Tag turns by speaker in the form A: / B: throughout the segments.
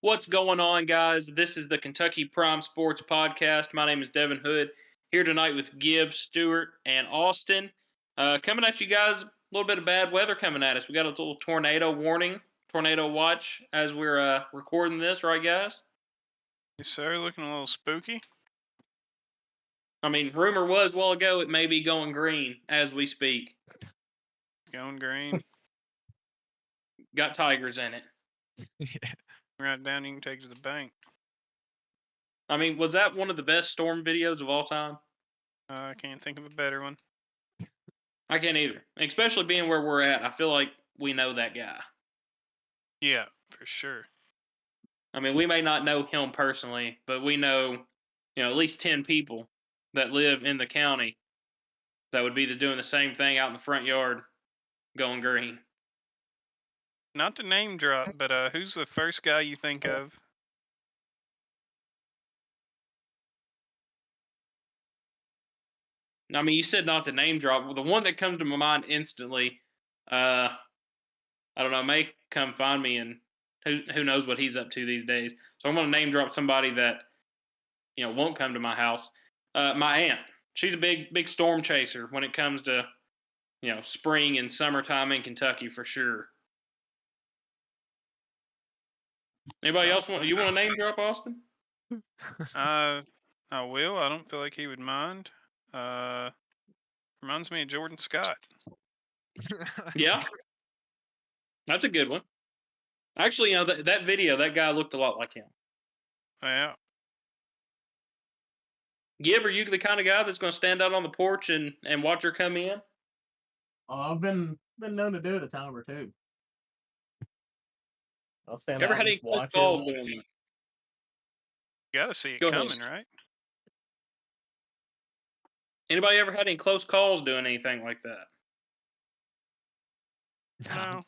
A: What's going on, guys? This is the Kentucky Prime Sports Podcast. My name is Devin Hood, here tonight with Gibbs, Stewart, and Austin. Coming at you guys, a little bit of bad weather coming at us. We got a little tornado warning, tornado watch as we're recording this, right, guys?
B: Yes, sir. Looking a little spooky.
A: I mean, rumor was a while ago it may be going green as we speak.
B: Going green.
A: Got tigers in it.
C: Yeah.
B: Right down, you can take to the bank.
A: I mean, was that one of the best storm videos of all time?
B: I can't think of a better one.
A: I can't either. Especially being where we're at, I feel like we know that guy.
B: Yeah, for sure.
A: I mean, we may not know him personally, but we know, at least 10 people that live in the county that would be doing the same thing out in the front yard going green.
B: Not to name drop, but who's the first guy you think of?
A: I mean, you said not to name drop. Well, the one that comes to my mind instantly, I don't know, may come find me, and who knows what he's up to these days. So I'm going to name drop somebody that, won't come to my house. My aunt. She's a big storm chaser when it comes to, spring and summertime in Kentucky for sure. Anybody else want to name drop, Austin?
B: I will. I don't feel like he would mind. Reminds me of Jordan Scott.
A: Yeah. That's a good one. Actually, that video, that guy looked a lot like him.
B: Yeah.
A: Gib, are you the kind of guy that's going to stand out on the porch and watch her come in?
D: Oh, I've been known to do it a time or two. I'll stand
A: Ever
D: out
A: had
D: and
A: any
D: just
A: close
D: watch
A: calls
D: it.
A: doing it?
B: You got to see it
A: Go ahead.
B: coming, right?
A: Anybody ever had any close calls doing anything like that?
B: No.
C: I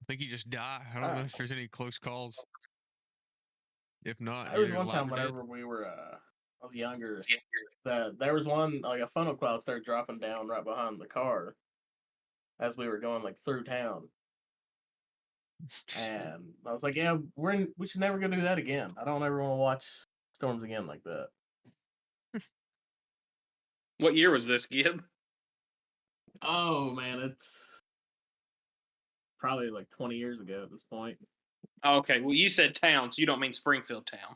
C: think he just died. I don't know if there's any close calls. If not,
D: There was
C: either
D: one
C: alive
D: time
C: or dead.
D: whenever we were, I was younger, that there was one, like a funnel cloud started dropping down right behind the car as we were going like through town. And I was like, yeah, we should never go do that again. I don't ever want to watch storms again like that.
A: What year was this, Gib?
D: Oh, man, it's probably like 20 years ago at this point.
A: Okay, well, you said town, so you don't mean Springfield town.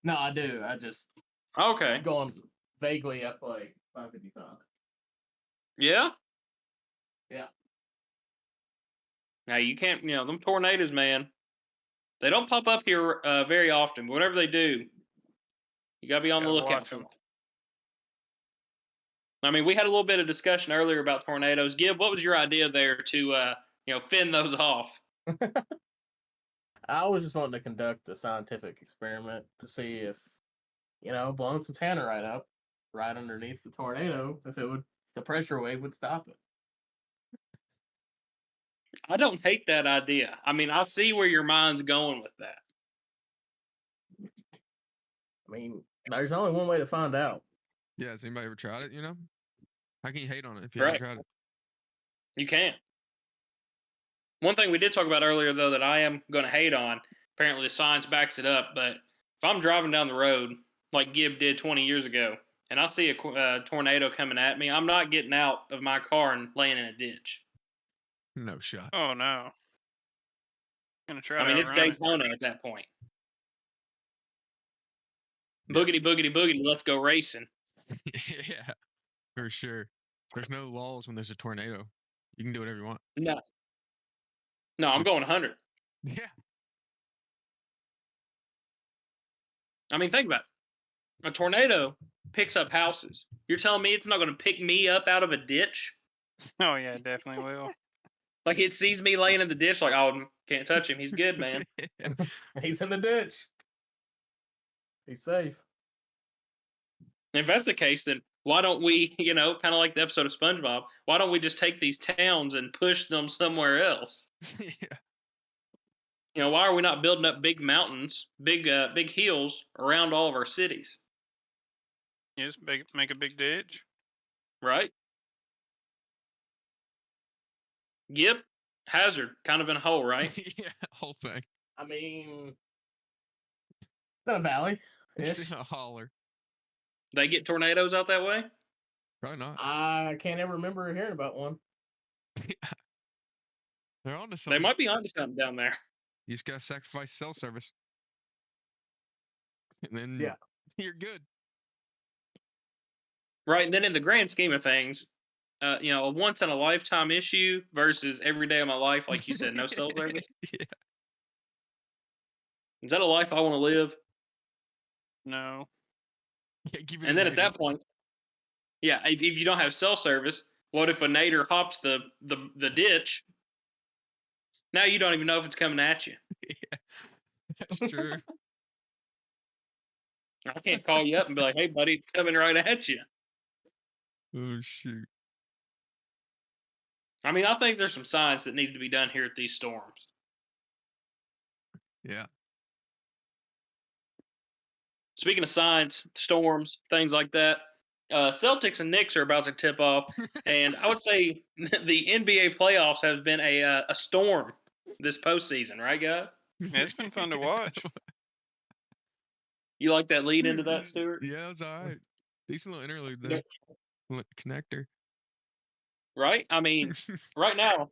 D: No, I do. I just
A: Okay.
D: going vaguely up like 555.
A: Yeah?
D: Yeah.
A: Now, you can't, them tornadoes, man, they don't pop up here very often, but whenever they do, you got to be on the
B: Gotta
A: lookout
B: watch
A: for them.
B: 'em.
A: I mean, we had a little bit of discussion earlier about tornadoes. Gib, what was your idea there to, fend those off?
D: I was just wanting to conduct a scientific experiment to see if, blowing some tannerite up right underneath the tornado, if the pressure wave would stop it.
A: I don't hate that idea. I mean, I see where your mind's going with that.
D: I mean, there's only one way to find out.
C: Yeah, has anybody ever tried it, How can you hate on it if you
A: Right.
C: haven't tried it?
A: You can't. One thing we did talk about earlier, though, that I am going to hate on, apparently the science backs it up, but if I'm driving down the road like Gib did 20 years ago, and I see a tornado coming at me, I'm not getting out of my car and laying in a ditch.
C: No shot.
B: Oh, no. Gonna try
A: I mean,
B: to
A: it's
B: outrun it.
A: Daytona at that point.
C: Yeah.
A: Boogity, boogity, boogity, let's go racing.
C: Yeah, for sure. There's no laws when there's a tornado. You can do whatever you want.
A: No, I'm going 100.
C: Yeah.
A: I mean, think about it. A tornado picks up houses. You're telling me it's not going to pick me up out of a ditch?
B: Oh, yeah, it definitely will.
A: Like it sees me laying in the ditch, like, oh, can't touch him. He's good, man.
D: He's in the ditch. He's safe.
A: If that's the case, then why don't we, kind of like the episode of SpongeBob, why don't we just take these towns and push them somewhere else?
C: Yeah.
A: Why are we not building up big mountains, big hills around all of our cities?
B: You just make a big ditch.
A: Right? Gib, hazard, kind of in a hole, right?
C: Yeah, whole thing.
D: I mean, Not a valley.
C: It's
D: Ish.
C: in a holler.
A: They get tornadoes out that way?
C: Probably not.
D: I can't ever remember hearing about one.
C: They're on to
A: They
C: something.
A: might be onto something down there.
C: You just gotta sacrifice cell service. And then
D: Yeah.
C: you're good.
A: Right. And then in the grand scheme of things, a once in a lifetime issue versus every day of my life, like you said, no cell service.
C: Yeah.
A: Is that a life I want to live?
B: No.
C: Yeah, give me
A: And
C: the
A: then at that
C: natives.
A: point, yeah, if you don't have cell service, what if a nader hops the ditch? Now you don't even know if it's coming at you.
C: Yeah, that's true.
A: I can't call you up and be like, "Hey, buddy, it's coming right at you."
C: Oh shoot.
A: I mean, I think there's some science that needs to be done here at these storms.
C: Yeah.
A: Speaking of science, storms, things like that, Celtics and Knicks are about to tip off, and I would say the NBA playoffs has been a storm this postseason, right, guys?
B: Yeah, it's been fun to watch.
A: You like that lead into that, Stuart?
C: Yeah, it's alright. Decent little interlude
A: Yeah.
C: there. Little connector.
A: Right? I mean, right now,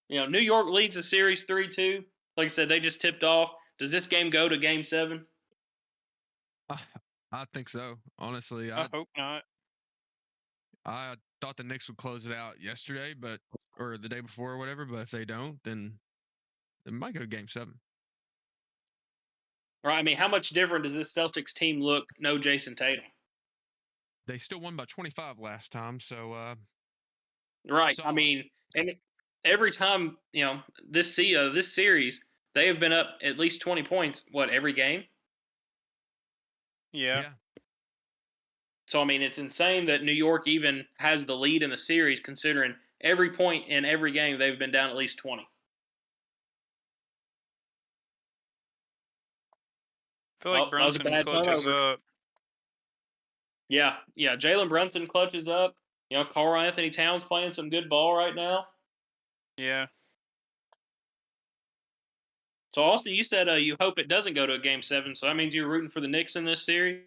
A: New York leads the series 3-2. Like I said, they just tipped off. Does this game go to Game 7?
C: I think so. Honestly,
B: I hope not.
C: I thought the Knicks would close it out yesterday, or the day before or whatever. But if they don't, then it might go to Game 7.
A: Right? I mean, how much different does this Celtics team look? No Jason Tatum.
C: They still won by 25 last time, so
A: Right. I
C: solid.
A: mean, and every time this series, they have been up at least 20 points. What, every game?
B: Yeah.
A: So I mean, it's insane that New York even has the lead in the series, considering every point in every game they've been down at least 20.
B: I feel like
A: Oh, that was a
B: Brunson
A: bad
B: clutches
A: turnover.
B: up.
A: Yeah. Jalen Brunson clutches up. Karl Anthony Towns playing some good ball right now.
B: Yeah.
A: So Austin, you said you hope it doesn't go to a Game 7. So that means you're rooting for the Knicks in this series.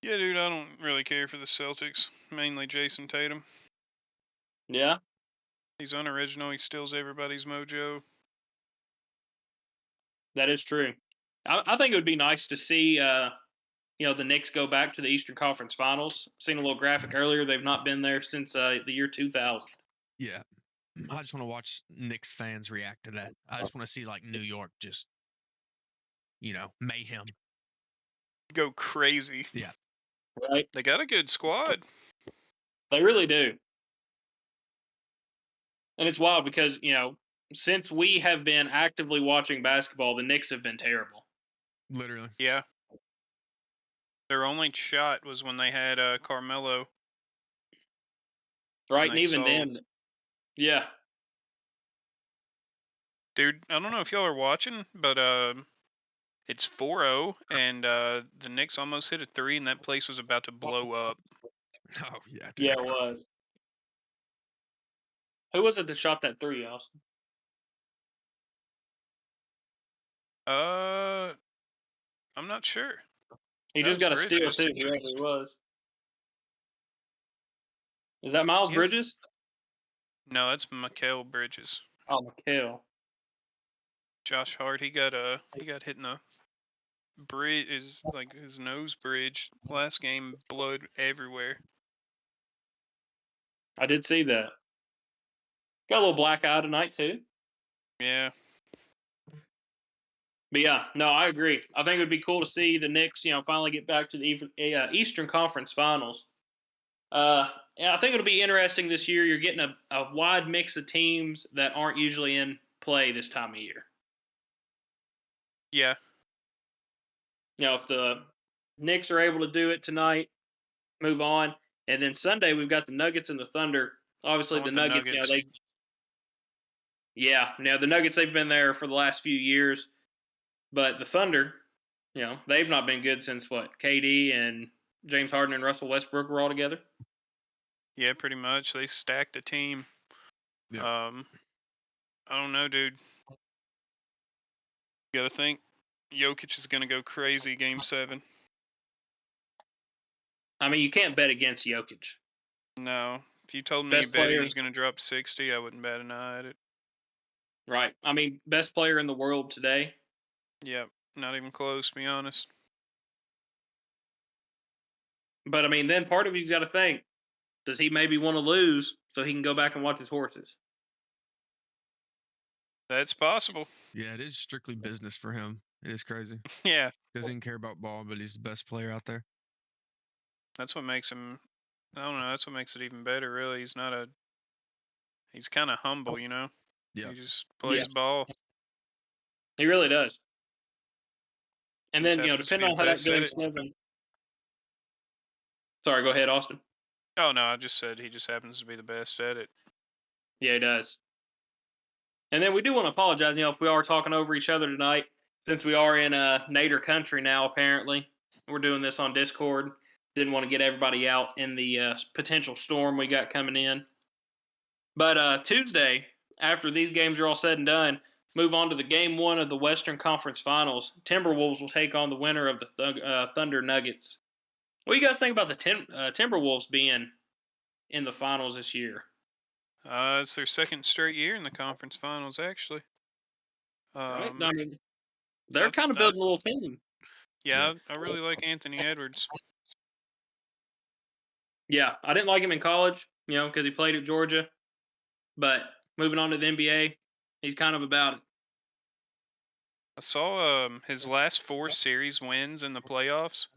B: Yeah, dude, I don't really care for the Celtics. Mainly Jason Tatum.
A: Yeah.
B: He's unoriginal. He steals everybody's mojo.
A: That is true. I think it would be nice to see, the Knicks go back to the Eastern Conference Finals. Seen a little graphic earlier. They've not been there since the year 2000.
C: Yeah. I just want to watch Knicks fans react to that. I just want to see like New York just, mayhem.
B: Go crazy.
C: Yeah.
A: Right?
B: They got a good squad.
A: They really do. And it's wild because, since we have been actively watching basketball, the Knicks have been terrible.
C: Literally.
B: Yeah. Their only shot was when they had Carmelo.
A: Right?
B: And
A: And
B: they
A: even
B: sold.
A: then, yeah.
B: Dude, I don't know if y'all are watching, but it's 4-0, and the Knicks almost hit a 3, and that place was about to blow up.
C: Oh yeah, dude.
A: Yeah, it was. Who was it that shot that 3, Austin?
B: I'm not sure.
A: He
B: That
A: just
B: was
A: got a steal,
B: Bridges.
A: too, whoever he was. Is that Miles
B: Yes.
A: Bridges?
B: No, that's Mikal Bridges.
A: Oh, Mikal.
B: Josh Hart, he got hit in the bridge, his nose bridge last game, blood everywhere.
A: I did see that. Got a little black eye tonight, too.
B: Yeah.
A: But yeah, no, I agree. I think it would be cool to see the Knicks, finally get back to the Eastern Conference Finals. Yeah, I think it'll be interesting this year. You're getting a wide mix of teams that aren't usually in play this time of year.
B: Yeah.
A: If the Knicks are able to do it tonight, move on. And then Sunday, we've got the Nuggets and the Thunder. Obviously,
B: I
A: the
B: want
A: Nuggets,
B: Nuggets.
A: the Nuggets, they've been there for the last few years. But the Thunder, they've not been good since what? KD and James Harden and Russell Westbrook were all together.
B: Yeah, pretty much. They stacked a team.
C: Yeah.
B: I don't know, dude. You gotta think. Jokic is going to go crazy Game 7.
A: I mean, you can't bet against Jokic.
B: No. If you told me
A: Best
B: bet he
A: player.
B: was going to drop 60, I wouldn't bat an eye at it.
A: Right. I mean, best player in the world today.
B: Yep. Not even close, to be honest.
A: But I mean, then part of you's got to think: does he maybe want to lose so he can go back and watch his horses?
B: That's possible.
C: Yeah, it is strictly business for him. It is crazy.
B: Yeah.
C: Doesn't care about ball, but he's the best player out there.
B: That's what makes him. I don't know. That's what makes it even better, really. He's not a. He's kind of humble, you know?
C: Yeah.
B: He just plays ball.
A: He really does. And
B: Just
A: then,
B: happens to be
A: depending on
B: the
A: how that
B: best at
A: Game
B: it.
A: 7. Sorry, go ahead, Austin.
B: Oh, no. I just said he just happens to be the best at it.
A: Yeah, he does. And then we do want to apologize, if we are talking over each other tonight, since we are in Nader country now, apparently. We're doing this on Discord. Didn't want to get everybody out in the potential storm we got coming in. But Tuesday, after these games are all said and done, move on to the Game 1 of the Western Conference Finals. Timberwolves will take on the winner of the Thunder Nuggets. What do you guys think about the Timberwolves being in the finals this year?
B: It's their second straight year in the conference finals, actually.
A: Right? I mean, they're kind of building a little team.
B: Yeah, I really like Anthony Edwards.
A: Yeah, I didn't like him in college, because he played at Georgia. But moving on to the NBA, he's kind of about it.
B: I saw his last 4 series wins in the playoffs.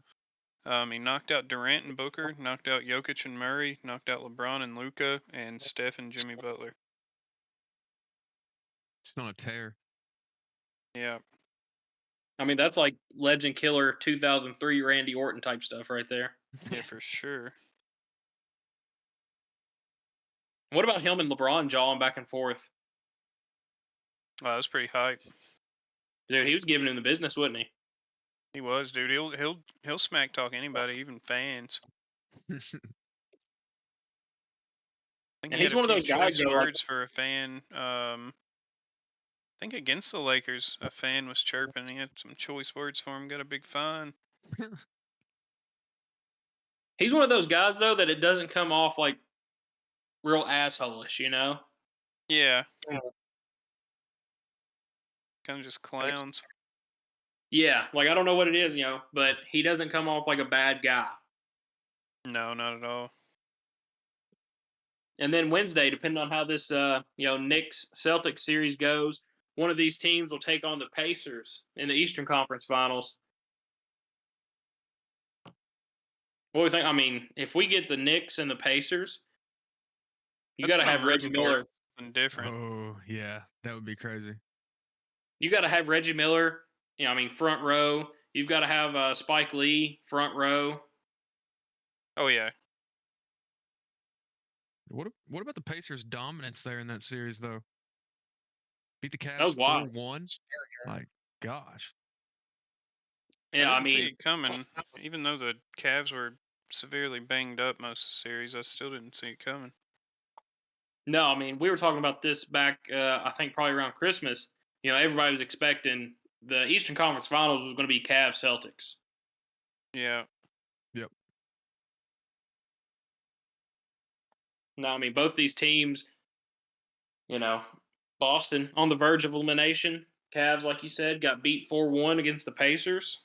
B: He knocked out Durant and Booker, knocked out Jokic and Murray, knocked out LeBron and Luka, and Steph and Jimmy Butler.
C: It's on a tear.
B: Yeah.
A: I mean, that's like legend killer 2003 Randy Orton type stuff right there.
B: Yeah, for sure.
A: What about him and LeBron jawing back and forth?
B: That was pretty hype.
A: Dude, he was giving him the business, wasn't he?
B: He was, dude. He'll smack talk anybody, even fans. I think
A: And
B: he had
A: he's
B: a
A: one of
B: few
A: those guys,
B: choice
A: though,
B: words for a fan. I think against the Lakers, a fan was chirping. He had some choice words for him. Got a big fine.
A: he's one of those guys, though, that it doesn't come off like real asshole-ish,
B: Yeah. Kind of just clowns.
A: Yeah, like I don't know what it is, but he doesn't come off like a bad guy.
B: No, not at all.
A: And then Wednesday, depending on how this Knicks Celtics series goes, one of these teams will take on the Pacers in the Eastern Conference Finals. What do we think? I mean, if we get the Knicks and the Pacers, you got to have Reggie Miller.
B: And different.
C: Oh yeah, that would be crazy.
A: You got to have Reggie Miller. Front row. You've got to have Spike Lee front row.
B: Oh yeah.
C: What about the Pacers' dominance there in that series though? Beat the
A: That was
C: Cavs
A: wild.
C: 4-1. Like, gosh.
A: Yeah,
B: I didn't see it coming. Even though the Cavs were severely banged up most of the series, I still didn't see it coming.
A: No, we were talking about this back, I think probably around Christmas. Everybody was expecting the Eastern Conference Finals was going to be Cavs Celtics.
B: Yeah.
C: Yep.
A: No, both these teams, Boston on the verge of elimination. Cavs, like you said, got beat 4-1 against the Pacers.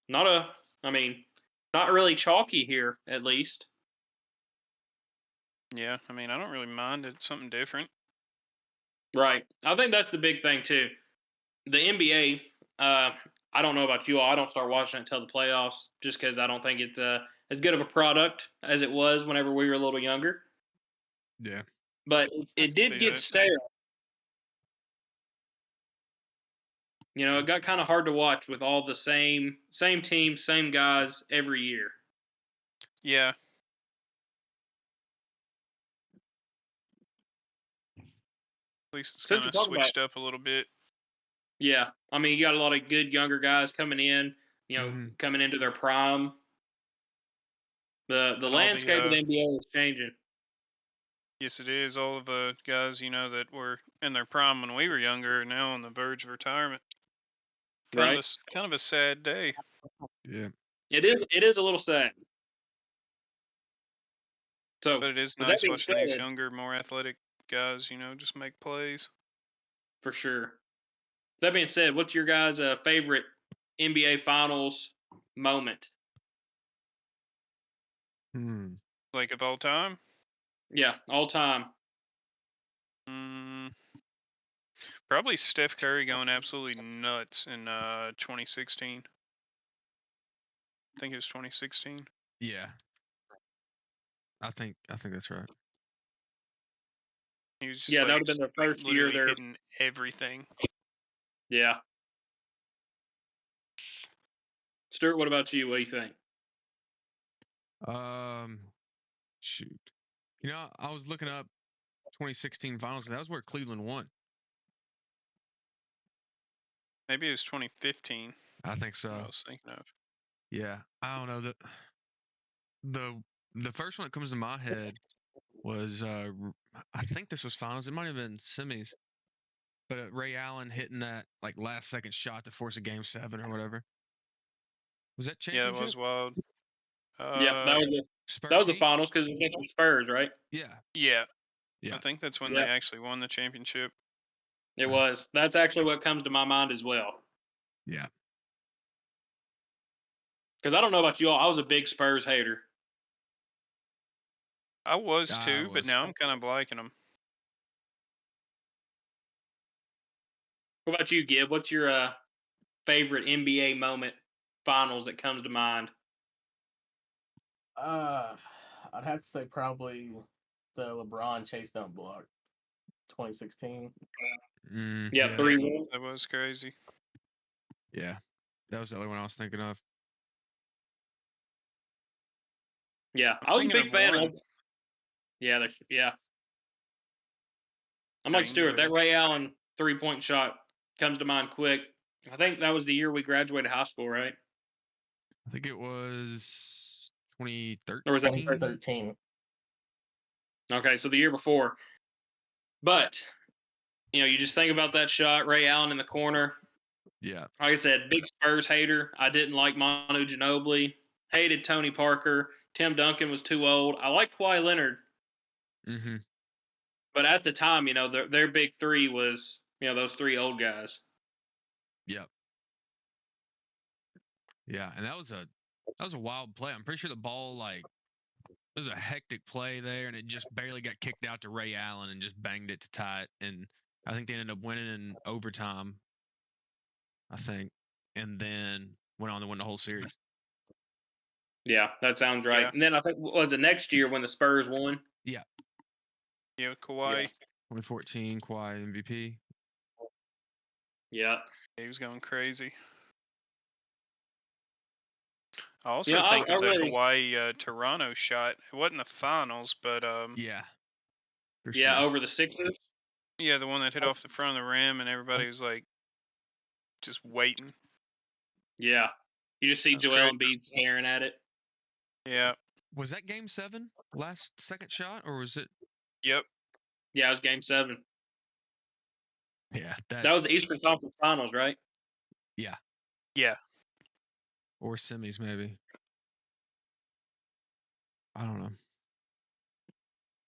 A: Not really chalky here, at least.
B: Yeah, I don't really mind. It's something different.
A: Right. I think that's the big thing, too. The NBA, I don't know about you all. I don't start watching it until the playoffs just because I don't think it's as good of a product as it was whenever we were a little younger.
C: Yeah.
A: But it did get stale. It got kind of hard to watch with all the same teams, same guys every year.
B: Yeah. At least it's kind of switched up a little bit.
A: Yeah. You got a lot of good younger guys coming in, coming into their prime. The landscape of the NBA is changing.
B: Yes, it is. All of the guys, that were in their prime when we were younger are now on the verge of retirement.
A: Right?
B: Kind of a sad day.
C: Yeah.
A: It is a little sad. So,
B: But it is
A: with that
B: nice
A: being
B: watching these
A: said,
B: younger, more athletic guys, just make plays.
A: for sure. That being said, what's your guys' favorite NBA Finals moment?
C: Hmm.
B: Like of all time?
A: Yeah, all time.
B: Mm, probably Steph Curry going absolutely nuts in 2016. I think it was 2016.
C: Yeah. I think that's right.
B: He was just
A: Yeah, that
B: like
A: would have been the first year
B: literally
A: there.
B: hitting everything.
A: Yeah. Stuart, what about you? What do you think?
C: Shoot. I was looking up 2016 finals, and that was where Cleveland won.
B: Maybe it was 2015.
C: I think
B: I
C: so.
B: was thinking of.
C: Yeah. I don't know. The first one that comes to my head was I think this was finals. It might have been semis. But Ray Allen hitting that like last second shot to force a game 7 or whatever. Was that
B: Yeah, it
C: championship?
B: was wild.
A: Yeah, that
C: Spurs
A: was the
C: Heat?
A: finals because it was against the Spurs, right?
C: Yeah.
B: Yeah,
C: Yeah.
B: I think that's when
A: Yeah.
B: they actually won the championship.
A: It was. That's actually what comes to my mind as well.
C: Yeah.
A: Because I don't know about you all, I was a big Spurs hater.
B: I was
C: I
B: too, but
C: was.
B: now I'm kind of liking them.
A: What about you, Gib? What's your favorite NBA moment finals that comes to mind?
D: I'd have to say probably the LeBron chase down block, 2016.
A: Yeah,
C: Yeah.
A: 3-1.
B: That was crazy.
C: Yeah. That was the other one I was thinking of.
A: Yeah,
B: I'm
A: I was a
B: thinking
A: big
B: of
A: fan
B: one.
A: of. Yeah, yeah. I'm like
B: Okay, you can go
A: Stuart. That
B: ahead.
A: Ray Allen 3-point shot comes to mind quick. I think that was the year we graduated high school, right?
C: I think it was
A: Or was
C: 2013.
A: that
D: 2013.
A: Okay, so the year before. But you just think about that shot, Ray Allen in the corner.
C: Yeah.
A: Like I said, big Spurs hater. I didn't like Manu Ginobili. Hated Tony Parker. Tim Duncan was too old. I like Kawhi Leonard,
C: Mm-hmm.
A: but at the time, their big three was those three old guys.
C: Yep. Yeah. And that was a wild play. I'm pretty sure the ball it was a hectic play there, and it just barely got kicked out to Ray Allen and just banged it to tie it. And I think they ended up winning in overtime. I think, and then went on to win the whole series.
A: Yeah, that sounds right.
B: Yeah.
A: And then I think was it next year when the Spurs won?
C: Yeah.
B: Yeah, Kawhi.
C: 2014 Kawhi MVP.
A: Yeah.
B: He was going crazy. I
A: You
B: also
A: know,
B: think
A: I
B: of the
A: really
B: Kawhi Toronto shot. It wasn't the finals, but
C: Yeah. For
A: yeah
C: sure.
A: over the Sixers.
B: yeah, the one that hit off the front of the rim and everybody was like just waiting.
A: Yeah, you just see
B: That's
A: Joel
B: great.
A: Embiid staring at it.
B: Yeah.
C: Was that game 7? Last second shot, or was it?
B: Yep.
A: Yeah, it was Game 7.
C: Yeah,
A: That was the Eastern Conference Finals, right?
C: yeah,
B: Yeah.
C: or semis maybe. I don't know.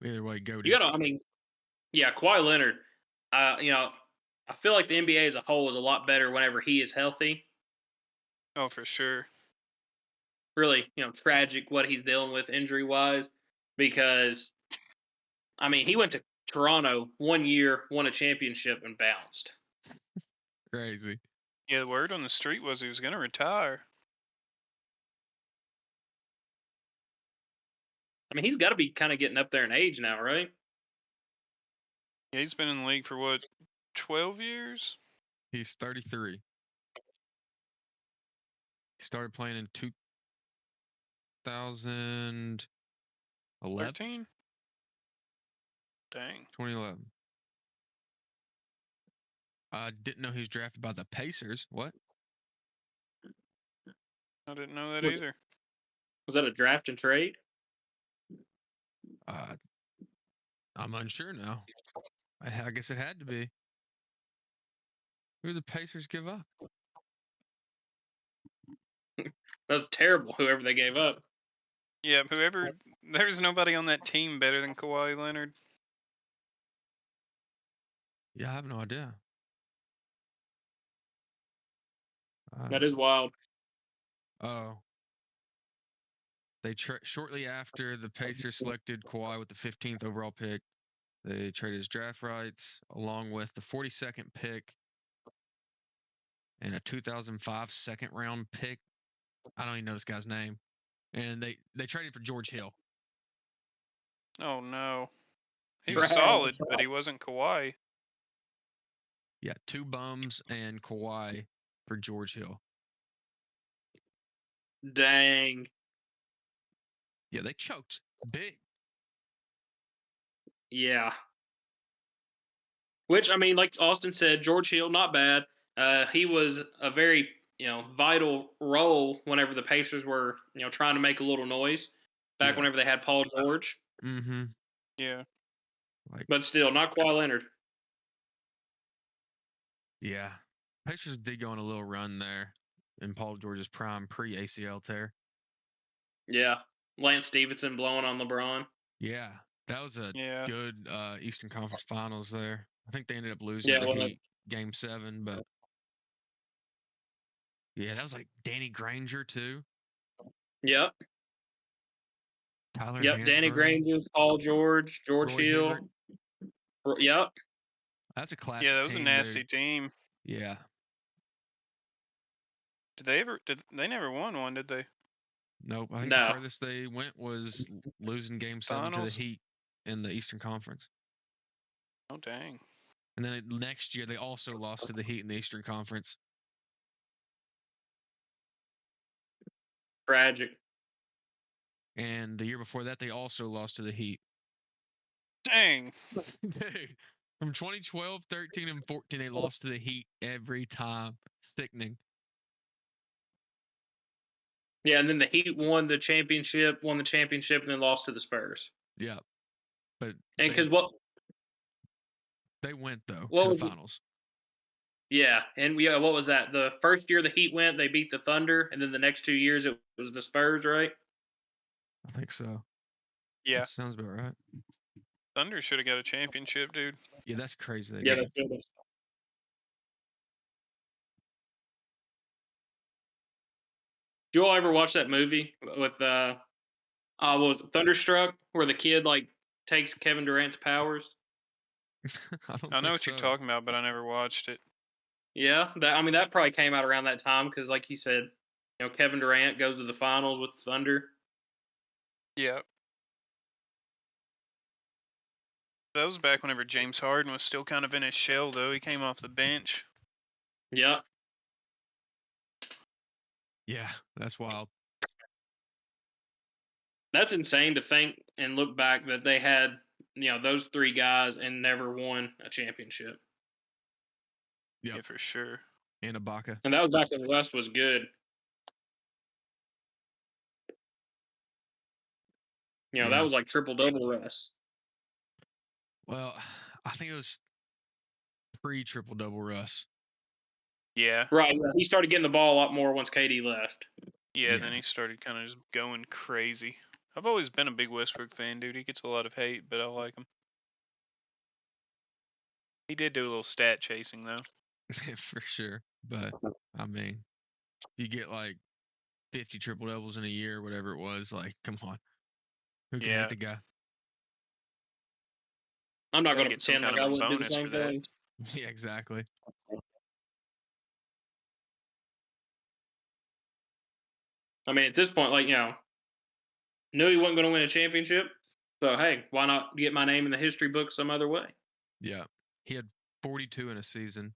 C: Either way, go.
A: You gotta, I mean, yeah, Kawhi Leonard. I feel like the NBA as a whole is a lot better whenever he is healthy.
B: Oh, for sure.
A: Really, tragic what he's dealing with injury wise, because I mean, he went to Toronto 1 year, won a championship, and bounced.
C: Crazy.
B: Yeah, the word on the street was he was going to retire.
A: I mean, he's got to be kind of getting up there in age now, right?
B: Yeah, he's been in the league for what, 12 years?
C: He's 33. He started playing in 2011.
B: 13? Dang.
C: 2011. I didn't know he was drafted by the Pacers. What?
B: I didn't know that
A: Was,
B: either.
A: was that a draft and trade?
C: Uh, I'm unsure now. I guess it had to be. Who did the Pacers give up?
A: That was terrible. Whoever they gave up.
B: Yeah, there's nobody on that team better than Kawhi Leonard.
C: Yeah, I have no idea.
A: That is wild.
C: Oh. They shortly after the Pacers selected Kawhi with the 15th overall pick, they traded his draft rights along with the 42nd pick and a 2005 second round pick. I don't even know this guy's name. And they traded for George Hill.
B: Oh no. He was
A: Trash.
B: solid, but he wasn't Kawhi.
C: Yeah, 2 bums and Kawhi for George Hill.
A: Dang.
C: Yeah, they choked big.
A: Yeah. Which, I mean, like Austin said, George Hill, not bad. He was a very, vital role whenever the Pacers were, trying to make a little noise back whenever they had Paul George.
C: Mm-hmm.
B: Yeah.
A: But still, not Kawhi Leonard.
C: Yeah. Pacers did go on a little run there in Paul George's prime pre-ACL tear.
A: Yeah. Lance Stevenson blowing on LeBron.
C: Yeah. That was a good Eastern Conference Finals there. I think they ended up losing to the Heat Game 7, but yeah, that was like Danny Granger too.
A: Yep.
C: Tyler
A: Yep, Danny
C: Hansbrough,
A: Granger, Paul George, George
C: Roy
A: Hill.
C: Hibbert.
A: Yep.
C: That's a classic
B: Yeah, that was
C: team,
B: a nasty
C: dude.
B: team.
C: Yeah.
B: They never won one, did they?
C: Nope. I think the furthest they went was losing Game 7 to the Heat in the Eastern Conference.
B: Oh, dang.
C: And then next year, they also lost to the Heat in the Eastern Conference.
A: Tragic.
C: And the year before that, they also lost to the Heat.
B: Dang.
C: Dude, from 2012, 13, and 14, they lost to the Heat every time. Sickening.
A: Yeah, and then the Heat won the championship, and then lost to the Spurs.
C: Yeah. But
A: and because
C: they went, though,
A: to
C: the finals.
A: Yeah, and what was that? The first year the Heat went, they beat the Thunder, and then the next 2 years it was the Spurs, right?
C: I think so.
B: Yeah.
C: That sounds about right.
B: Thunder should have got a championship, dude.
C: Yeah, that's crazy.
A: Yeah, that's good. Do you all ever watch that movie with was it Thunderstruck, where the kid takes Kevin Durant's powers?
B: I know what you're talking about, but I never watched it.
A: Yeah, that probably came out around that time because, like you said, Kevin Durant goes to the finals with Thunder.
B: Yeah. That was back whenever James Harden was still kind of in his shell, though. He came off the bench.
A: Yeah.
C: Yeah, that's wild.
A: That's insane to think and look back that they had, those 3 guys and never won a championship.
C: Yep.
B: Yeah, for sure.
C: And Ibaka.
A: And that was back when the West was good. That was like triple-double Russ.
C: Well, I think it was pre-triple-double Russ.
B: Yeah.
A: Right. Yeah. He started getting the ball a lot more once KD left.
B: Yeah, then he started kind of just going crazy. I've always been a big Westbrook fan, dude. He gets a lot of hate, but I like him. He did do a little stat chasing, though.
C: For sure. But, I mean, you get 50 triple-doubles in a year, whatever it was, come on. Who can hate the guy?
A: I'm not going to pretend like I wouldn't do the same thing.
C: Yeah, exactly.
A: I mean, at this point, knew he wasn't going to win a championship. So, hey, why not get my name in the history book some other way?
C: Yeah. He had 42 in a season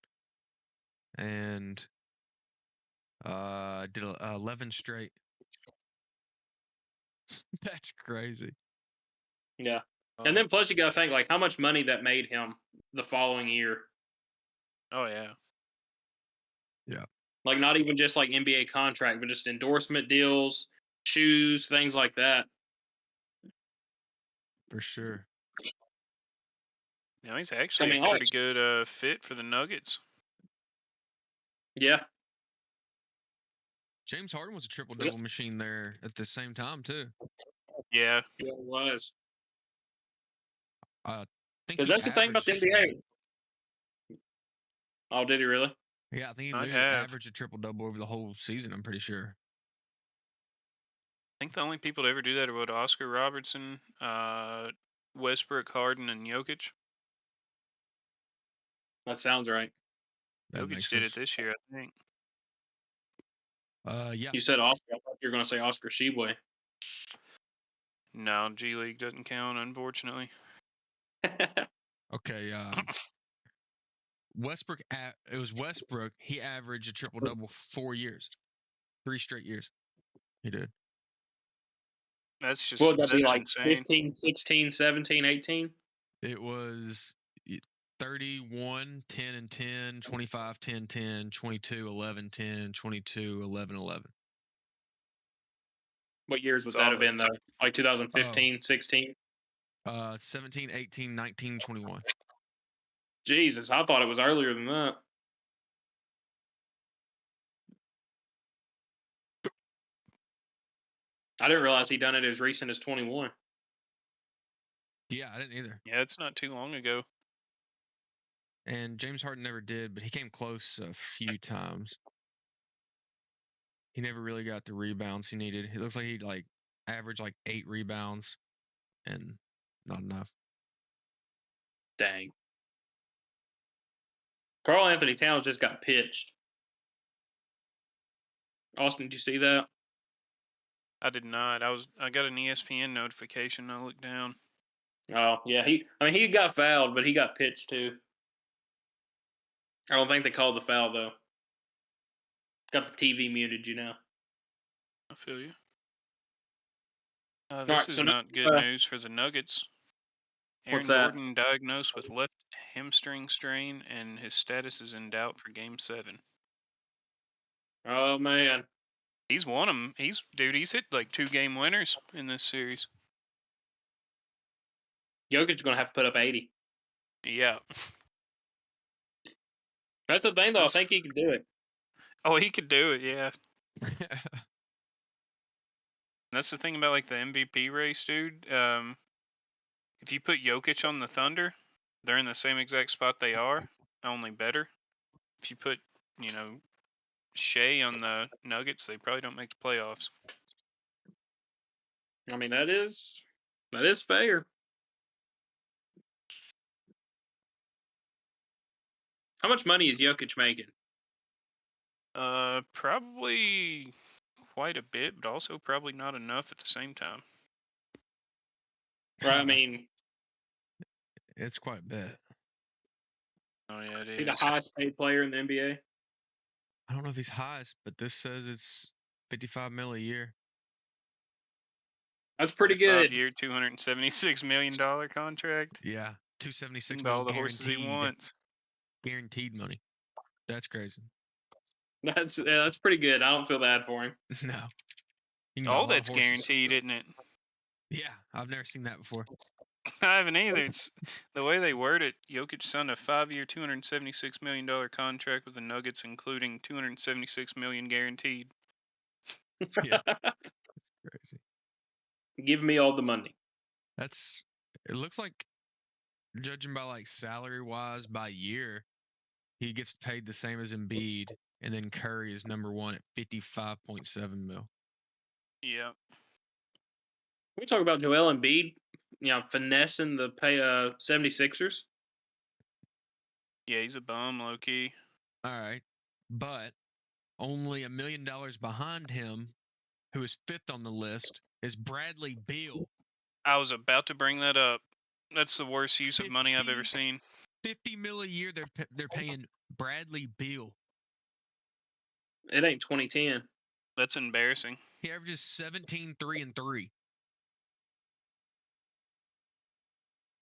C: and did 11 straight. That's crazy.
A: Yeah. And then plus you got to think, how much money that made him the following year.
B: Oh, yeah.
C: Yeah.
A: Not even just NBA contract, but just endorsement deals, shoes, things like that.
C: For sure.
B: He's actually
A: mean,
B: a pretty good fit for the Nuggets.
A: Yeah.
C: James Harden was a triple double machine there at the same time too.
B: Yeah.
A: Yeah, it was.
C: I think
A: Because
C: he
A: that's the thing about the
C: averaged-
A: NBA. Oh, did he really?
C: Yeah, I think he
B: Might
C: literally
B: have.
C: averaged a triple double over the whole season. I'm pretty sure.
B: I think the only people to ever do that are Oscar Robertson, Westbrook, Harden, and Jokic.
A: That sounds right.
C: That
B: Jokic
C: makes
B: did
C: sense.
B: it this year, I think.
C: Yeah.
A: You said Oscar. I thought you were going to say Oscar Sheboy.
B: No, G League doesn't count, unfortunately.
C: Okay. Westbrook. It was Westbrook. He averaged a triple double 4 years, 3 straight years. He did.
B: That's just
A: What would that be
B: that's
A: like?
B: insane.
A: 15, 16, 17, 18?
C: It was 31, 10 and 10, 25, 10, 10, 22, 11, 10, 22, 11, 11.
A: What years would that have been, though? Like 2015, 16?
C: 17, 18, 19, 21.
A: Jesus, I thought it was earlier than that. I didn't realize he done it as recent as 21.
C: Yeah, I didn't either.
B: Yeah, it's not too long ago.
C: And James Harden never did, but he came close a few times. He never really got the rebounds he needed. It looks like he averaged 8 rebounds and not enough.
A: Dang. Karl Anthony Towns just got pitched. Austin, did you see that?
B: I did not. I got an ESPN notification. I looked down.
A: Oh, yeah. He got fouled, but he got pitched too. I don't think they called the foul, though. Got the TV muted, you know.
B: I feel you.
A: All
B: This
A: right,
B: is
A: so now,
B: not good news for the Nuggets. Aaron
A: what's that?
B: Gordon diagnosed with left hamstring strain, and his status is in doubt for Game 7.
A: Oh, man.
B: He's won them. He's hit like 2-game winners in this series.
A: Jokic's going to have to put up 80.
B: Yeah.
A: That's the thing, though. I think he can do it.
B: Oh, he could do it. Yeah. That's the thing about like the MVP race, dude. If you put Jokic on the Thunder, they're in the same exact spot they are, only better. If you put, Shea on the Nuggets, they probably don't make the playoffs.
A: I mean, that is fair. How much money is Jokic making?
B: Probably quite a bit, but also probably not enough at the same time.
A: Right, I mean,
C: it's quite a bit.
B: Oh yeah, it
A: is he the
B: is.
A: highest paid player in the NBA?
C: I don't know if he's highest, but this says it's 55 mil a year.
A: That's pretty good.
B: 5-year, $276 million contract.
C: Yeah, 276
B: Buy all
C: mil
B: the horses he
C: guaranteed.
B: wants.
C: Guaranteed money. That's crazy.
A: That's pretty good. I don't feel bad for him.
C: No. You can buy a
B: All
C: lot of
B: that's
C: horses.
B: guaranteed, isn't it?
C: Yeah, I've never seen that before.
B: I haven't either. It's the way they word it. Jokic signed a 5-year, $276 million contract with the Nuggets, including $276 million guaranteed.
C: Yeah. Crazy.
A: Give me all the money.
C: It looks like, judging by salary wise by year, he gets paid the same as Embiid, and then Curry is number 1 at 55.7 mil.
B: Yeah.
A: Can we talk about Joel Embiid, finessing the 76ers?
B: Yeah, he's a bum, low key.
C: All right. But only $1 million behind him, who is 5th on the list, is Bradley Beal.
B: I was about to bring that up. That's the worst use of money I've ever seen.
C: 50 mil a year they're paying Bradley Beal.
A: It ain't 2010.
B: That's embarrassing.
C: He averages 17, 3, and 3.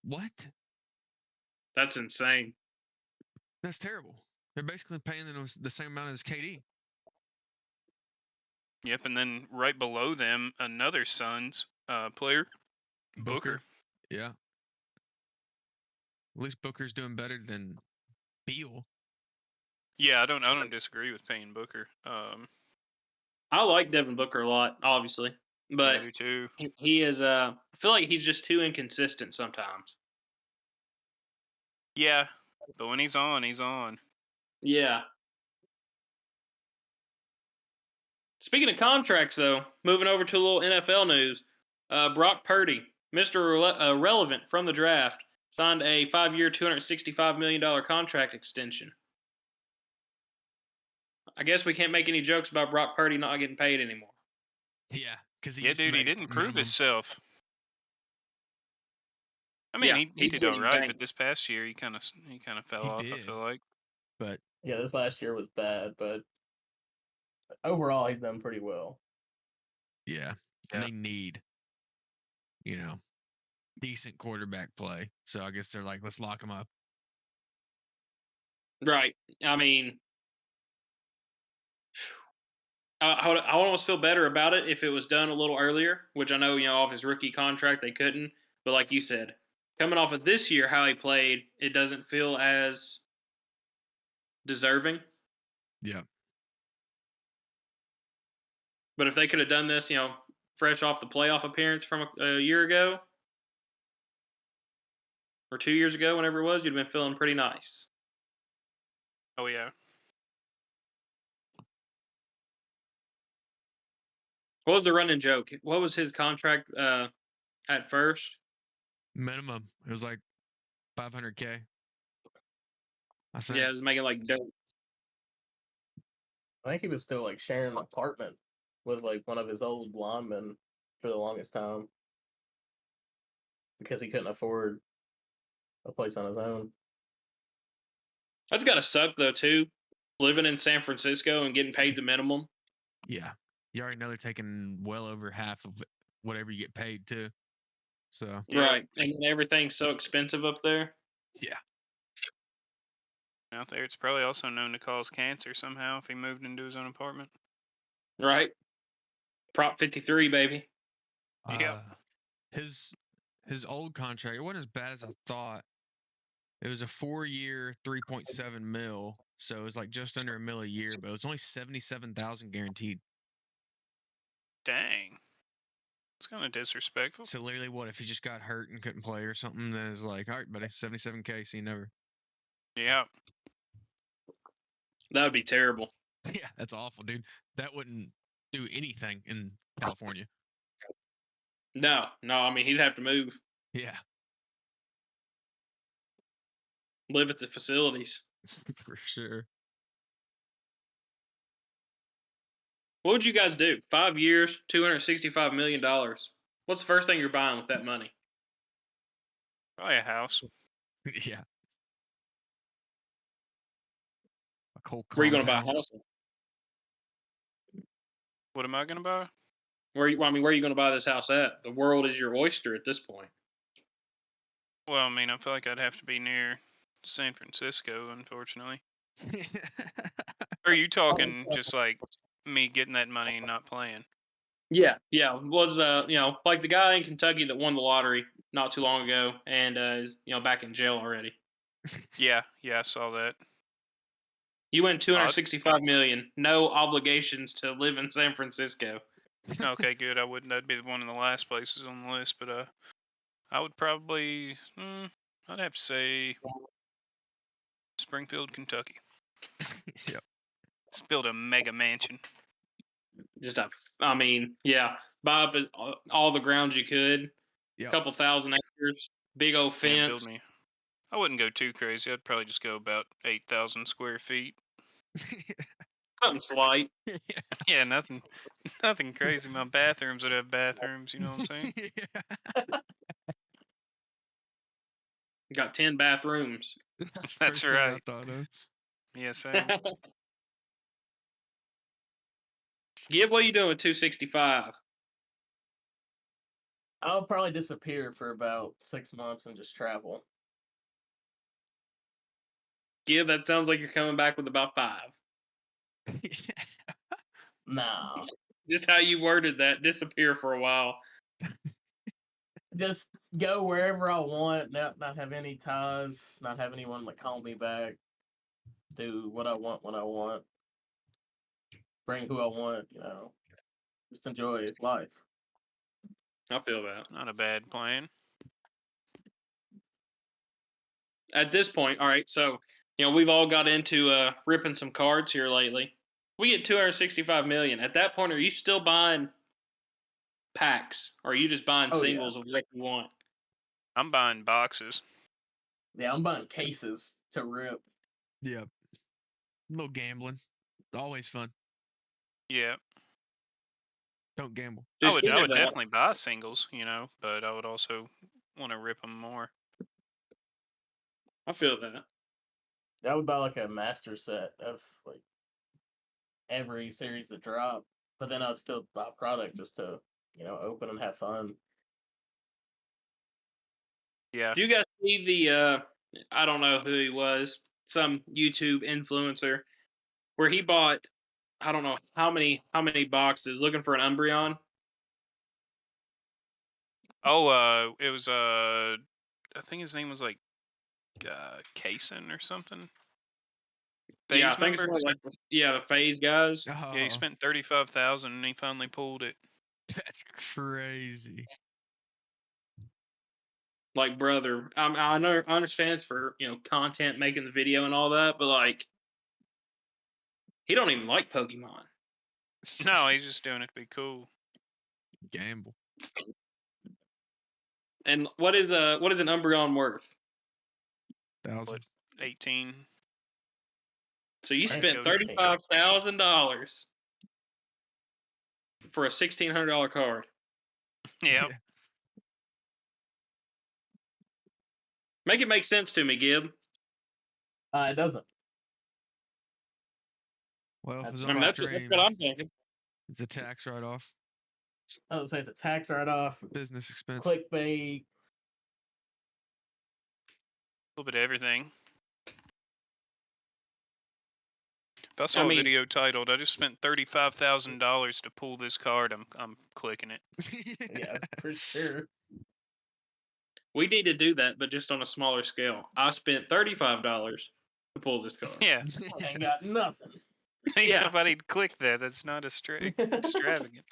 C: What?
A: That's insane.
C: That's terrible. They're basically paying them the same amount as KD.
B: Yep, and then right below them, another Suns player, Booker.
C: Yeah. At least Booker's doing better than Beal.
B: Yeah, I don't disagree with paying Booker.
A: I like Devin Booker a lot, obviously,
B: Yeah,
A: but
B: I do too.
A: he is. I feel like he's just too inconsistent sometimes.
B: Yeah, but when he's on, he's on.
A: Yeah. Speaking of contracts, though, moving over to a little NFL news, Brock Purdy, Mr. Relevant from the draft, signed a 5-year, $265 million contract extension. I guess we can't make any jokes about Brock Purdy not getting paid anymore.
C: Yeah, because
B: Yeah, dude, he didn't prove himself. I mean,
A: Yeah,
B: he
A: he's
B: did all
A: getting
B: right,
A: banked.
B: but this past year he kind of fell
C: He
B: off. I
C: did.
B: feel like.
C: But
D: Yeah, this last year was bad, but overall he's done pretty well.
C: yeah, and they need, decent quarterback play. So I guess they're like, let's lock him up.
A: Right. I mean, I would almost feel better about it if it was done a little earlier, which I know, off his rookie contract, they couldn't. But like you said, coming off of this year, how he played, it doesn't feel as deserving.
C: Yeah.
A: But if they could have done this, fresh off the playoff appearance from a year ago or 2 years ago, whenever it was, you'd have been feeling pretty nice.
B: Oh yeah.
A: What was the running joke? What was his contract at first?
C: Minimum. It was like $500K. I think.
A: Yeah, it was making like dope.
D: I think he was still like sharing an apartment with like one of his old linemen for the longest time because he couldn't afford a place on his own.
A: That's got to suck though too, living in San Francisco and getting paid the minimum.
C: Yeah. You already know they're taking well over half of whatever you get paid too. So
B: Yeah.
A: Right, and then everything's so expensive up there.
C: yeah.
B: Out there, it's probably also known to cause cancer somehow if he moved into his own apartment.
A: Right. Prop 53, baby.
B: Yeah.
C: His old contract, it wasn't as bad as I thought. It was a 4-year, 3.7 mil. So it was like just under $1 million a year, but it was only 77,000 guaranteed.
B: Dang. It's kind of disrespectful.
C: So literally, what if he just got hurt and couldn't play or something? Then it's like, all right, buddy, 77K, see you never.
B: Yeah.
A: That would be terrible.
C: Yeah, that's awful, dude. That wouldn't do anything in California.
A: No, I mean, he'd have to move,
C: Yeah,
A: live at the facilities.
C: for sure.
A: What would you guys do? 5 years, $265 million. What's the first thing you're buying with that money?
B: Probably a house.
C: Yeah. A cold
A: Where are you going to buy a
C: compound.
A: house?
B: What am I gonna buy?
A: Where are you going to buy this house at? The world is your oyster at this point.
B: Well, I mean, I feel like I'd have to be near San Francisco, unfortunately. Or are you talking just like me getting that money and not playing?
A: Yeah. Was like the guy in Kentucky that won the lottery not too long ago and is back in jail already.
B: Yeah, I saw that.
A: You win $265 million, no obligations to live in San Francisco.
B: Okay, good. That'd be one of the last places on the list, but I would probably, I'd have to say Springfield, Kentucky.
C: Yep.
B: Let's build a mega mansion.
A: Buy up all the grounds you could.
C: Yep.
A: A couple thousand acres, big old
B: Yeah,
A: fence.
B: I wouldn't go too crazy. I'd probably just go about 8,000 square feet.
A: Something slight.
B: Yeah, nothing crazy. My bathrooms would have bathrooms. You know what I'm saying?
A: Got 10 bathrooms.
B: That's right.
C: Of.
B: Yes, Sam.
A: Gib, what are you doing with 265?
D: I'll probably disappear for about 6 months and just travel.
A: Gib, that sounds like you're coming back with about 5.
D: Nah.
A: Just how you worded that, disappear for a while.
D: just go wherever I want, not have any ties, not have anyone like call me back, do what I want when I want, bring who I want, just enjoy life.
A: I feel that.
B: Not a bad plan.
A: At this point, all right, so we've all got into ripping some cards here lately. We get 265 million. At that point, are you still buying packs, or are you just buying
D: Oh, yeah.
A: singles of what you want?
B: I'm buying boxes.
D: Yeah, I'm buying cases to rip.
C: Yep. A little gambling. Always fun.
B: Yeah.
C: Don't gamble.
B: I
A: Just
B: would
A: think of that.
B: definitely buy singles, but I would also want to rip them more.
A: I feel that.
D: I would buy like a master set of like every series that drop, but then I'd still buy product just to open and have fun.
B: Yeah.
A: Do you guys see the I don't know who he was, some YouTube influencer, where he bought I don't know how many boxes looking for an Umbreon?
B: Oh, it was I think his name was like Kaysen or something.
A: Yeah, I
B: Phase
A: think it's
B: member?
A: one of, like the phase guys.
B: Yeah,
C: Oh,
B: he spent 35,000 and he finally pulled it.
C: that's crazy.
A: Like, brother, I know I understand it's for content, making the video and all that, but like, he don't even like Pokemon.
B: No, he's just doing it to be cool.
C: Gamble.
A: And what is an Umbreon worth?
C: 1,000.
B: 18.
A: So you
D: I think
A: spent
D: it was
A: $35,000 for a $1,600 card.
B: Yeah.
A: Make it make sense to me, Gib.
D: It doesn't.
C: Well, if
D: That's
C: it's
A: I
C: on
A: mean,
C: the
A: that's
C: stream,
A: what I'm thinking.
C: it's a tax write-off.
D: I would say the tax write-off,
C: Business expense.
D: clickbait.
B: A little bit of everything. If I saw
A: I
B: a
A: mean-
B: video titled "I just spent $35,000 to pull this card," I'm clicking it.
D: Yeah, for sure.
A: We need to do that, but just on a smaller scale. I spent $35 to pull this card.
B: Yeah.
D: Ain't got nothing.
A: Yeah.
B: Nobody'd click that. That's not extravagant.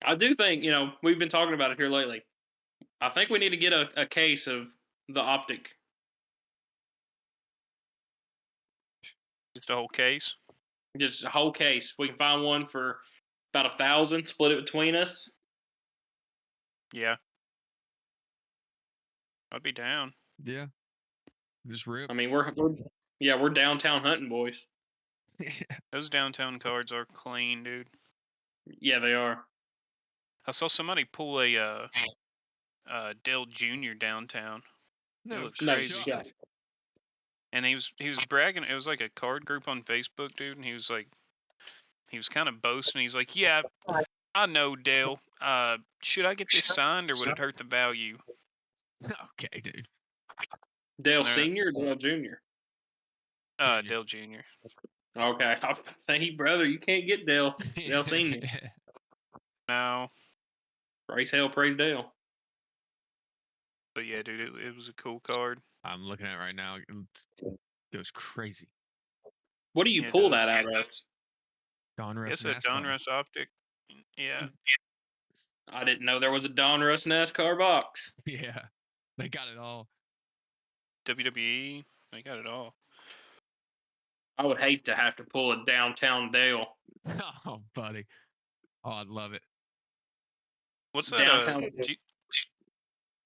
A: I do think, we've been talking about it here lately. I think we need to get a case of the Optic.
B: Just a whole case.
A: Just a whole case. We can find one for about 1,000, split it between us.
B: Yeah. I'd be down.
C: Yeah. Just rip.
A: I mean, we're downtown hunting boys.
B: Those downtown cards are clean, dude.
A: Yeah, they are.
B: I saw somebody pull a Dell Jr. downtown.
C: No
B: looked
A: No
B: crazy.
A: shit.
B: And he was bragging. It was like a card group on Facebook, dude. And he was kind of boasting. He's like, "Yeah, I know Dale. Should I get this signed or would it hurt the value?"
C: Okay, dude.
A: Dale
B: No.
A: Senior or Dale Junior?
C: Junior.
B: Dale Jr.
A: Okay, I think, brother, you can't get Dale Senior.
B: No,
A: Praise hell, praise Dale.
B: but yeah, dude, it was a cool card.
C: I'm looking at it right now. It goes crazy.
A: What do you
B: Yeah, it
A: pull
B: does.
A: that out of?
C: Donruss
B: Guess a
C: NASCAR.
B: Donruss Optic. Yeah.
A: I didn't know there was a Donruss NASCAR box.
C: Yeah. They got it all.
B: WWE. They got it all.
A: I would hate to have to pull a downtown Dale.
C: Oh, buddy. Oh, I'd love it.
B: What's that?
A: Downtown.
B: Did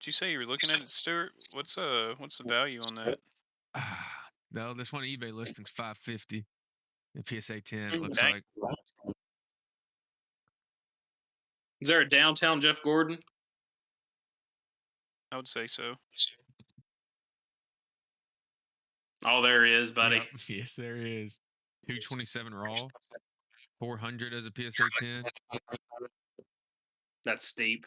B: you say you were looking at it, Stuart? What's the value on that?
C: No, this one eBay listing's $550. In PSA 10, it looks
B: Dang.
C: like.
A: Is there a downtown Jeff Gordon?
B: I would say so.
A: Oh, there he is, buddy.
C: Yep. Yes, there is. 227 raw. 400 as a PSA 10.
A: That's steep.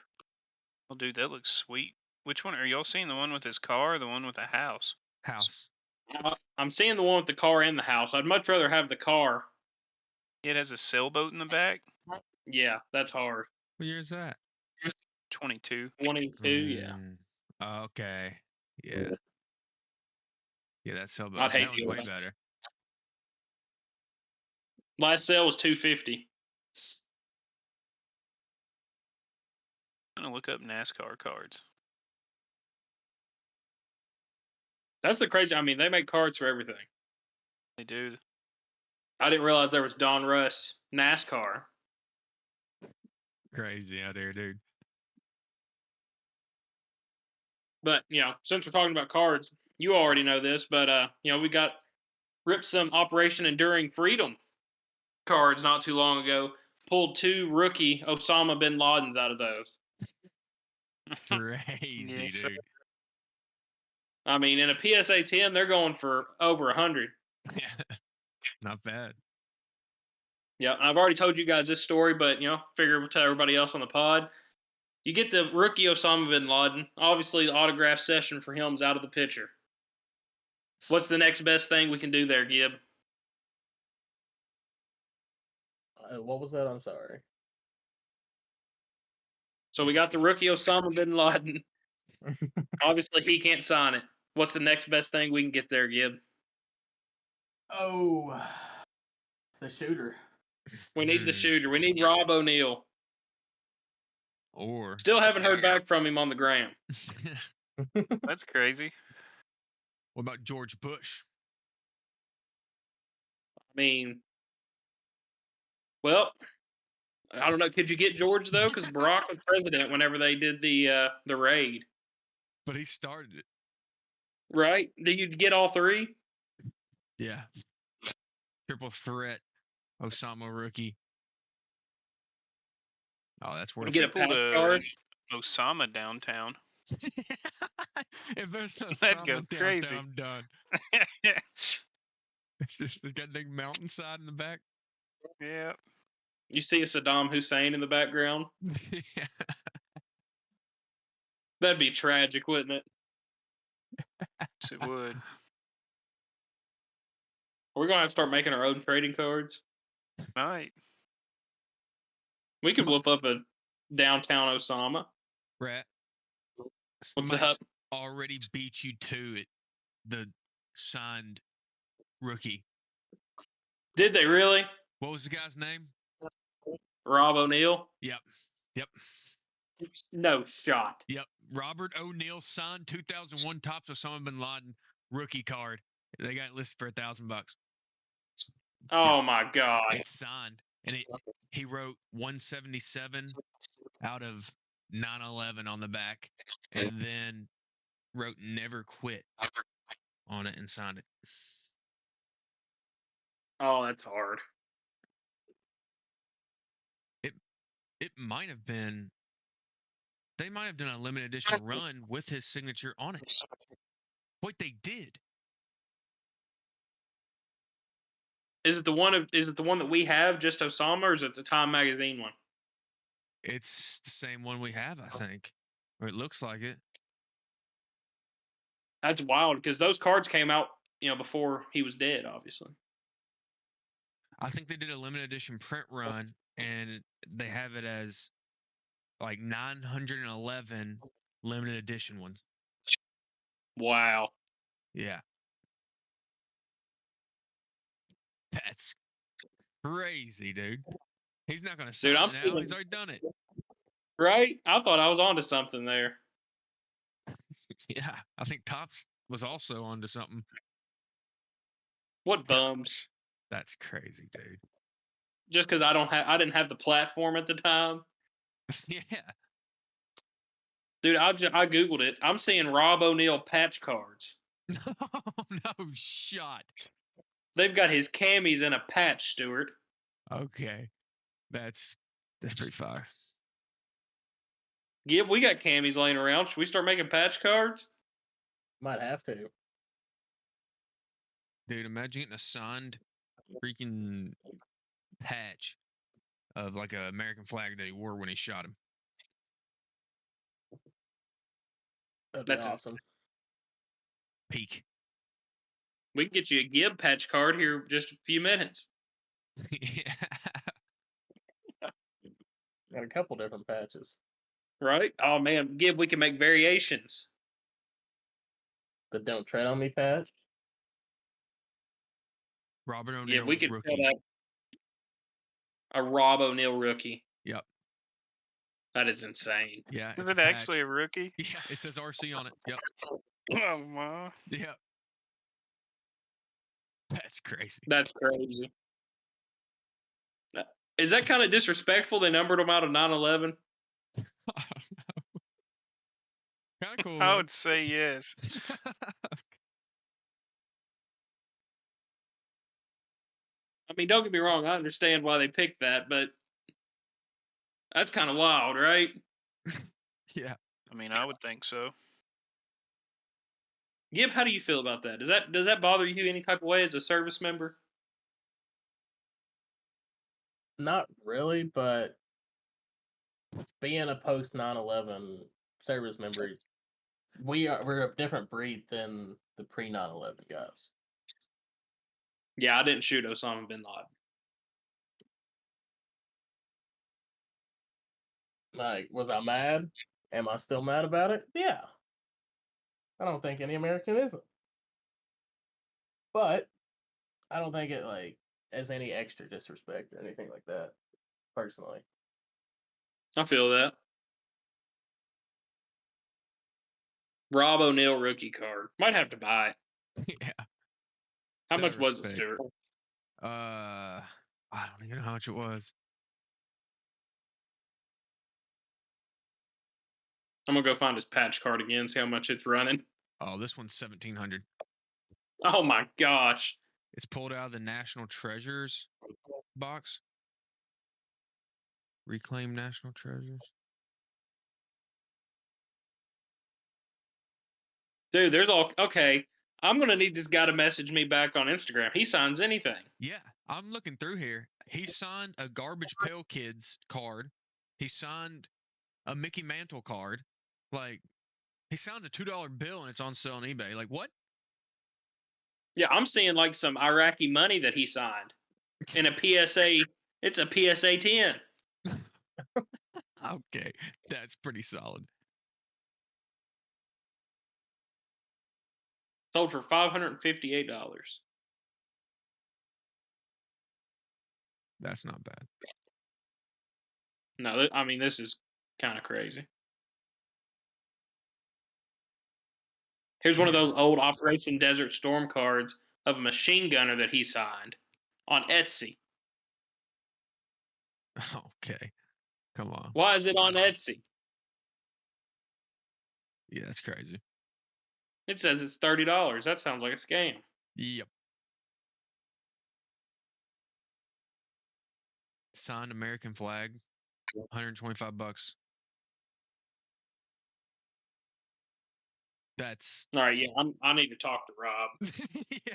B: Well, dude, that looks sweet. Which one are y'all seeing? The one with his car, or the one with the house?
C: House.
A: I'm seeing the one with the car and the house. I'd much rather have the car.
B: It has a sailboat in the back.
A: Yeah, that's hard.
C: What year is that?
B: 22.
A: 22, yeah.
C: Okay. Yeah. Yeah, that's so.
A: I'd hate
C: That was
A: to
C: way
A: go.
C: better.
A: Last sale was $250.
B: I'm gonna look up NASCAR cards.
A: That's the crazy. I mean, they make cards for everything.
B: They do.
A: I didn't realize there was Don Russ NASCAR.
C: Crazy out there, dude.
A: But since we're talking about cards, you already know this, but we got ripped some Operation Enduring Freedom cards not too long ago. Pulled 2 rookie Osama bin Ladens out of those.
C: Crazy,
B: Yes, sir.
C: dude.
A: I mean, in a PSA 10, they're going for over 100.
C: Yeah. Not bad.
A: Yeah, I've already told you guys this story, but figure we'll tell everybody else on the pod. You get the rookie Osama bin Laden. Obviously, the autograph session for him's out of the picture. What's the next best thing we can do there, Gib?
D: What was that? I'm sorry.
A: So we got the rookie Osama bin Laden. Obviously, he can't sign it. What's the next best thing we can get there, Gib?
D: Oh, the shooter.
A: We need the shooter. We need Rob O'Neal.
C: Or
A: Still haven't heard back from him on the gram.
B: That's crazy.
C: what about George Bush?
A: I mean, well, I don't know. Could you get George though? Because Barack was president whenever they did the raid.
C: But he started it.
A: Right? Did you get all 3?
C: Yeah. Triple threat. Osama rookie. Oh, that's
A: We
C: worth
A: get
C: it.
A: a patch card.
B: Osama downtown.
C: If there's no
B: That'd go
C: Osama downtown,
B: crazy.
C: I'm done. It's just got a big mountainside in the back.
B: Yeah.
A: You see a Saddam Hussein in the background.
C: Yeah.
A: That'd be tragic, wouldn't it?
B: Yes, it would.
A: We're gonna have to start making our own trading cards.
B: Might.
A: We could whoop up a downtown Osama.
C: Rat.
A: What's
C: Somebody
A: up?
C: already beat you to it. The signed rookie.
A: Did they really?
C: What was the guy's name?
A: Rob O'Neal?
C: Yep.
A: No shot.
C: Yep. Robert O'Neal signed 2001 Topps Osama bin Laden rookie card. They got it listed for $1,000.
A: Oh my god.
C: It's signed, and he wrote 177 out of 911 on the back, and then wrote "never quit" on it and signed it.
A: Oh, that's hard.
C: It might have been. They might have done a limited edition run with his signature on it. Wait, they did.
A: Is it the one that we have, just Osama, or is it the Time Magazine one?
C: It's the same one we have, I think, or it looks like it.
A: That's wild because those cards came out, before he was dead, obviously.
C: I think they did a limited edition print run, and they have it as like 911 limited edition ones.
A: Wow.
C: Yeah. That's crazy, dude. He's not going to sign
A: Dude, I'm
C: it now.
A: feeling-
C: He's already done it.
A: Right? I thought I was onto something there.
C: Yeah. I think Topps was also onto something.
A: What bums?
C: That's crazy, dude.
A: Just because I didn't have the platform at the time.
C: Yeah.
A: Dude, I googled it. I'm seeing Rob O'Neal patch cards.
C: No shot.
A: They've got his camis in a patch, Stuart.
C: Okay. That's pretty fire.
A: Gib, we got camis laying around. Should we start making patch cards?
D: Might have to.
C: Dude, imagine getting a signed freaking patch of like a American flag that he wore when he shot him.
D: That'd be
A: That's
D: awesome.
C: Peak.
A: We can get you a Gib patch card here in just a few minutes.
C: Yeah.
D: Got a couple different patches.
A: Right? Oh man, Gib, we can make variations.
D: The Don't Tread on Me patch.
C: Robert
A: Yeah,
C: O'Neill
A: we could
C: rookie.
A: set up a Rob O'Neill rookie.
C: Yep.
A: That is insane.
C: Yeah.
B: Is
C: It's
B: it
C: a
B: actually
C: patch.
B: a rookie?
C: Yeah, it says RC on it. Yep.
B: Oh my!
C: Yep. That's crazy.
A: That's crazy. Is that kind of disrespectful? They numbered them out of 9/11.
C: I don't know. Kind of cool.
B: I
C: though.
B: would say yes.
A: I mean, don't get me wrong. I understand why they picked that, but that's kind of wild, right?
C: Yeah.
B: I mean, I would think so.
A: Gib, how do you feel about that? Does that bother you any type of way as a service member?
D: Not really, but being a post 9/11 service member, we're a different breed than the pre 9/11 guys.
A: Yeah, I didn't shoot Osama bin Laden.
D: Like, was I mad? Am I still mad about it? Yeah. I don't think any American isn't. But I don't think it like as any extra disrespect or anything like that. Personally.
A: I feel that. Rob O'Neill rookie card. Might have to buy it.
C: Yeah.
A: How
C: That
A: much was it,
C: respect.
A: Stuart?
C: I don't even know how much it was.
A: I'm gonna go find his patch card again, see how much it's running.
C: Oh, this one's 1,700.
A: Oh my gosh.
C: It's pulled out of the National Treasures box. Reclaim National Treasures.
A: Dude, there's all okay. I'm gonna need this guy to message me back on Instagram. He signs anything.
C: Yeah, I'm looking through here. He signed a Garbage Pail Kids card. He signed a Mickey Mantle card. Like, he signed a $2 bill and it's on sale on eBay. Like, what?
A: Yeah, I'm seeing like some Iraqi money that he signed in a PSA. It's a PSA 10.
C: Okay, that's pretty solid.
A: Sold for $558.
C: That's not bad.
A: No, I mean this is kind of crazy. Here's one of those old Operation Desert Storm cards of a machine gunner that he signed on Etsy.
C: Okay, come on.
A: Why is it on Etsy?
C: Yeah, that's crazy.
A: It says it's $30. That sounds like a scam.
C: Yep. Signed American flag, $125. That's
A: All right, yeah, I need to talk to Rob.
C: yeah.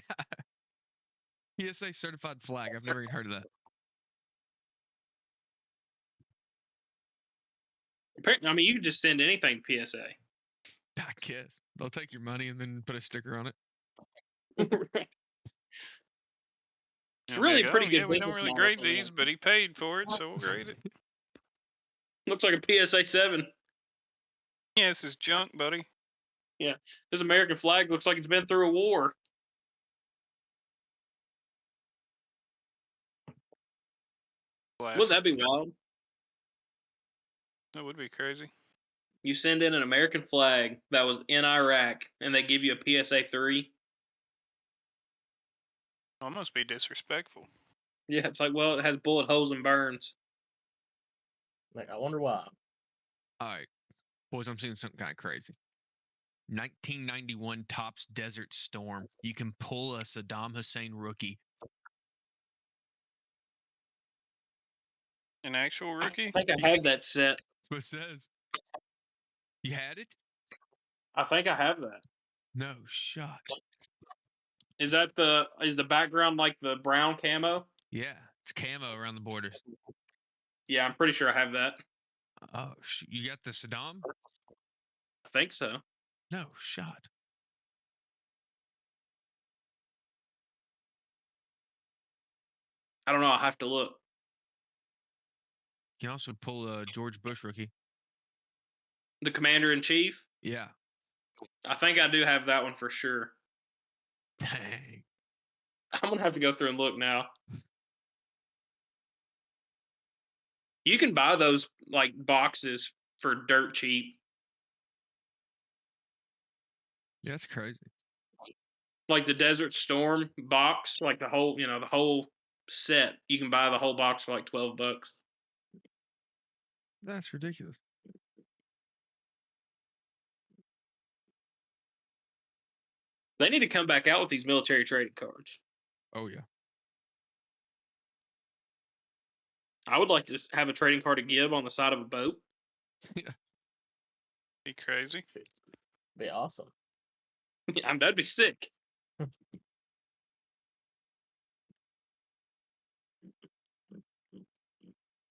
C: PSA certified flag. I've never even heard of that.
A: I mean, you can just send anything to PSA.
C: I guess they'll take your money and then put a sticker on it.
A: It's really a pretty good
B: Yeah, we don't
A: business
B: really
A: model
B: grade
A: for them.
B: these, but he paid for it, so we'll grade it.
A: Looks like a PSA 7.
B: Yeah, this is junk, buddy.
A: Yeah, this American flag looks like it's been through a war. Wouldn't that be wild?
B: That would be crazy.
A: You send in an American flag that was in Iraq, and they give you a PSA 3.
B: Almost be disrespectful.
A: Yeah, it's like, well, it has bullet holes and burns.
D: Like, I wonder why.
C: All right, boys, I'm seeing something kind of crazy. 1991 Topps Desert Storm. You can pull a Saddam Hussein rookie.
B: An actual rookie?
A: I think I have that set.
C: That's what it says. You had it?
A: I think I have that.
C: No shot.
A: Is the background like the brown camo?
C: Yeah, it's camo around the borders.
A: Yeah, I'm pretty sure I have that.
C: Oh, you got the Saddam?
A: I think so.
C: No shot.
A: I don't know. I'll have to look.
C: You can also pull a George Bush rookie.
A: The Commander in Chief.
C: Yeah.
A: I think I do have that one for sure.
C: Dang.
A: I'm gonna have to go through and look now. You can buy those like boxes for dirt cheap.
C: Yeah, that's crazy.
A: Like the Desert Storm box, like the whole, the whole set. You can buy the whole box for like $12.
C: That's ridiculous.
A: They need to come back out with these military trading cards.
C: Oh yeah.
A: I would like to have a trading card to give on the side of a boat.
C: Yeah.
B: Be crazy.
D: Be awesome.
A: That'd be sick.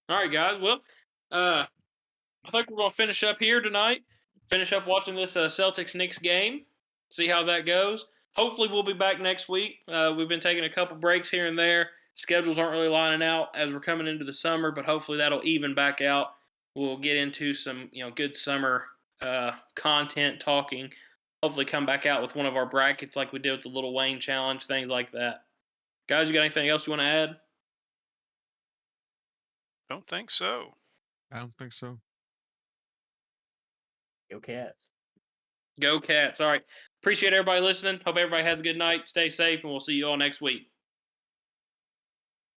A: All right, guys. Well, I think we're gonna finish up here tonight. Finish up watching this Celtics Knicks game. See how that goes. Hopefully, we'll be back next week. We've been taking a couple breaks here and there. Schedules aren't really lining out as we're coming into the summer, but hopefully that'll even back out. We'll get into some good summer content talking. Hopefully, come back out with one of our brackets like we did with the Little Wayne Challenge, things like that. Guys, you got anything else you want to add?
B: Don't think so.
C: I don't think so.
D: Go Cats.
A: Go Cats. All right. Appreciate everybody listening. Hope everybody has a good night. Stay safe, and we'll see you all next week.